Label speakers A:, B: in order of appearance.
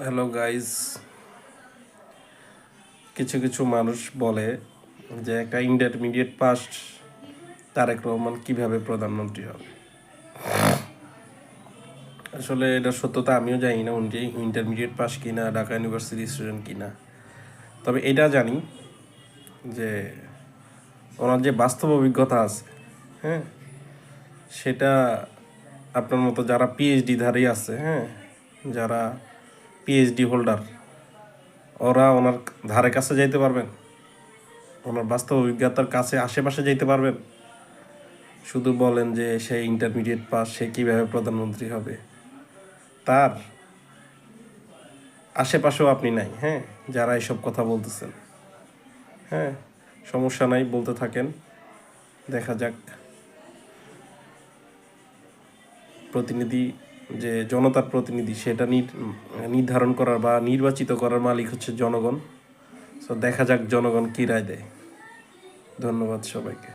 A: Hello guys, কিছু কিছু মানুষ বলে যে একটা ইন্টারমিডিয়েট পাস তারেক রহমান কিভাবে প্রধানমন্ত্রী হবে। আসলে এটা সত্যতা আমিও জানি না উনি ইন্টারমিডিয়েট পাস কিনা, ঢাকা ইউনিভার্সিটি স্টুডেন্ট কিনা। তবে এটা জানি যে ওনার যে বাস্তব অভিজ্ঞতা আছে, হ্যাঁ, সেটা আপনার মতো যারা পিএইচডি ধারী আছে, হ্যাঁ, যারা পিএইচডি হোল্ডার, ওরা ওনার ধারে কাছে যাইতে পারবেন, ওনার বাস্তব অভিজ্ঞতার কাছে আশেপাশে যাইতে পারবেন। শুধু বলেন যে সে ইন্টারমিডিয়েট পাস, সে কীভাবে প্রধানমন্ত্রী হবে, তার আশেপাশেও আপনি নাই। হ্যাঁ, যারা এসব কথা বলতেছেন, হ্যাঁ, সমস্যা নাই, বলতে থাকেন, দেখা যাক। প্রতিনিধি, যে জনতার প্রতিনিধি, সেটা নির্ধারণ করার বা নির্বাচিত করার মালিক হচ্ছে জনগণ। সো দেখা যাক জনগণ কী রায় দেয়। ধন্যবাদ সবাইকে।